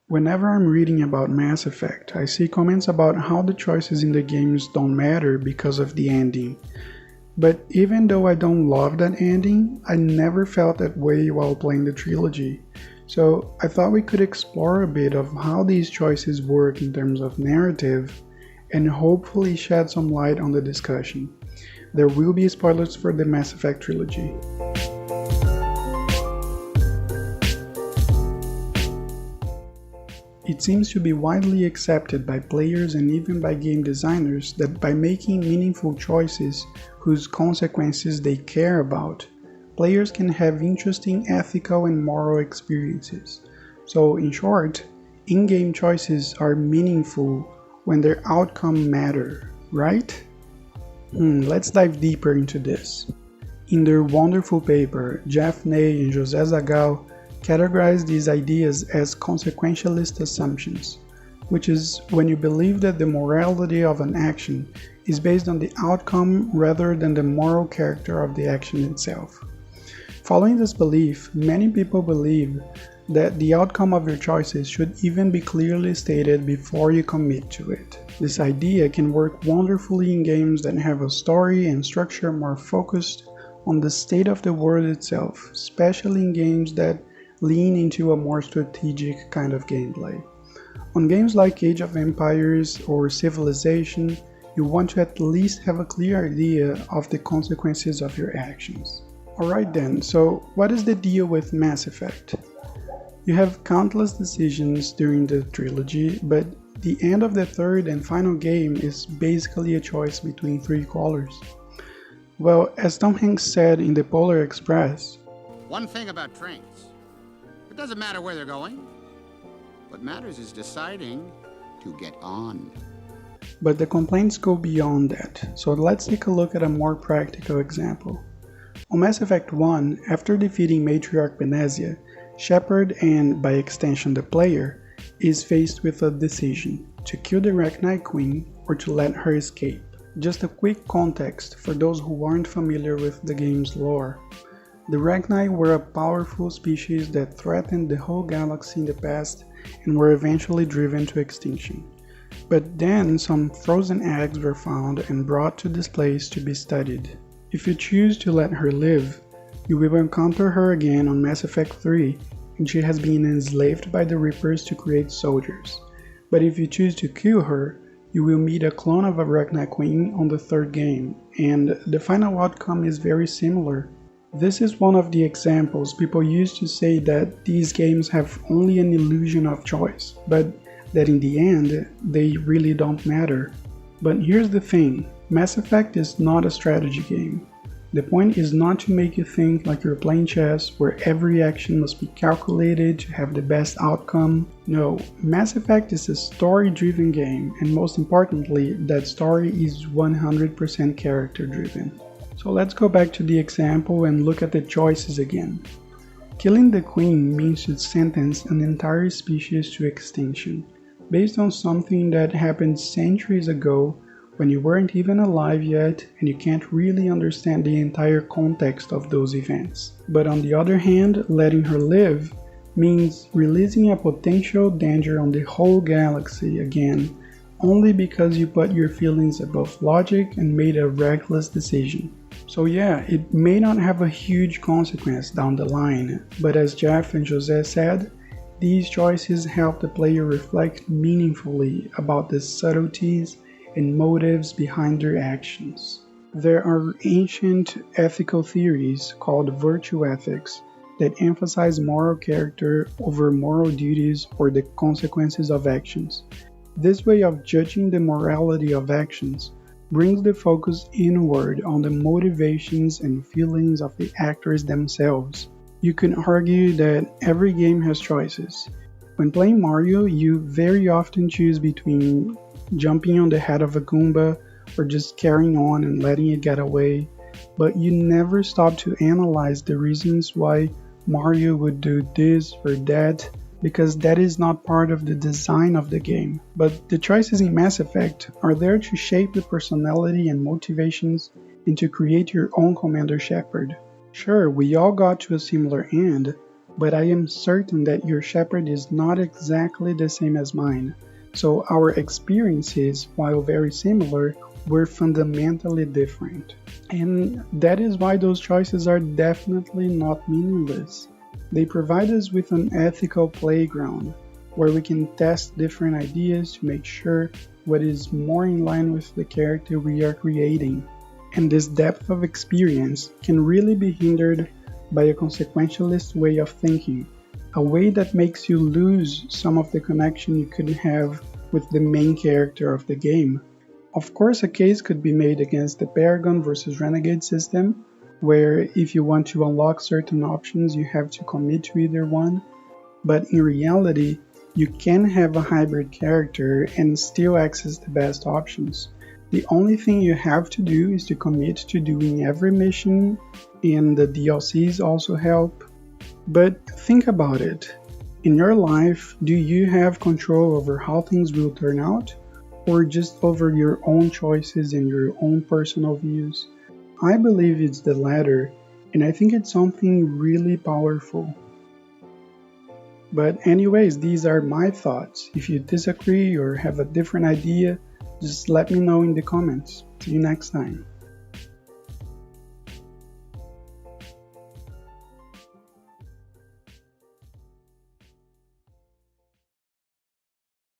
Whenever I'm reading about Mass Effect, I see comments about how the choices in the games don't matter because of the ending. But even though I don't love that ending, I never felt that way while playing the trilogy. So I thought we could explore a bit of how these choices work in terms of narrative and hopefully shed some light on the discussion. There will be spoilers for the Mass Effect trilogy. It seems to be widely accepted by players and even by game designers that by making meaningful choices whose consequences they care about, players can have interesting ethical and moral experiences. So in short, in-game choices are meaningful when their outcome matter, right? Let's dive deeper into this. In their wonderful paper, Jeff Ney and José Zagal categorize these ideas as consequentialist assumptions, which is when you believe that the morality of an action is based on the outcome rather than the moral character of the action itself. Following this belief, many people believe that the outcome of your choices should even be clearly stated before you commit to it. This idea can work wonderfully in games that have a story and structure more focused on the state of the world itself, especially in games that lean into a more strategic kind of gameplay. On games like Age of Empires or Civilization, you want to at least have a clear idea of the consequences of your actions. Alright then, so what is the deal with Mass Effect? You have countless decisions during the trilogy, but the end of the third and final game is basically a choice between three colors. Well, as Tom Hanks said in the Polar Express, "One thing about trains. It doesn't matter where they're going. What matters is deciding to get on." But the complaints go beyond that, so let's take a look at a more practical example. On Mass Effect 1, after defeating Matriarch Benezia, Shepard and, by extension the player, is faced with a decision to kill the Rachni Queen or to let her escape. Just a quick context for those who aren't familiar with the game's lore. The Rachni were a powerful species that threatened the whole galaxy in the past and were eventually driven to extinction. But then some frozen eggs were found and brought to this place to be studied. If you choose to let her live, you will encounter her again on Mass Effect 3, and she has been enslaved by the Reapers to create soldiers. But if you choose to kill her, you will meet a clone of a Rachni Queen on the third game, and the final outcome is very similar. This is one of the examples people use to say that these games have only an illusion of choice, but that in the end, they really don't matter. But here's the thing, Mass Effect is not a strategy game. The point is not to make you think like you're playing chess, where every action must be calculated to have the best outcome. No, Mass Effect is a story-driven game, and most importantly, that story is 100% character-driven. So let's go back to the example and look at the choices again. Killing the Queen means to sentence an entire species to extinction, based on something that happened centuries ago when you weren't even alive yet and you can't really understand the entire context of those events. But on the other hand, letting her live means releasing a potential danger on the whole galaxy again, only because you put your feelings above logic and made a reckless decision. So yeah, it may not have a huge consequence down the line, but as Jeff and José said, these choices help the player reflect meaningfully about the subtleties and motives behind their actions. There are ancient ethical theories called virtue ethics that emphasize moral character over moral duties or the consequences of actions. This way of judging the morality of actions brings the focus inward on the motivations and feelings of the actors themselves. You can argue that every game has choices. When playing Mario, you very often choose between jumping on the head of a Goomba or just carrying on and letting it get away, but you never stop to analyze the reasons why Mario would do this or that, because that is not part of the design of the game. But the choices in Mass Effect are there to shape the personality and motivations and to create your own Commander Shepard. Sure, we all got to a similar end, but I am certain that your shepherd is not exactly the same as mine. So our experiences, while very similar, were fundamentally different. And that is why those choices are definitely not meaningless. They provide us with an ethical playground where we can test different ideas to make sure what is more in line with the character we are creating. And this depth of experience can really be hindered by a consequentialist way of thinking, a way that makes you lose some of the connection you could have with the main character of the game. Of course, a case could be made against the Paragon versus Renegade system, where if you want to unlock certain options, you have to commit to either one, but in reality, you can have a hybrid character and still access the best options. The only thing you have to do is to commit to doing every mission, and the DLCs also help. But think about it. In your life, do you have control over how things will turn out? Or just over your own choices and your own personal views? I believe it's the latter, and I think it's something really powerful. But anyways, these are my thoughts. If you disagree or have a different idea, just let me know in the comments. See you next time.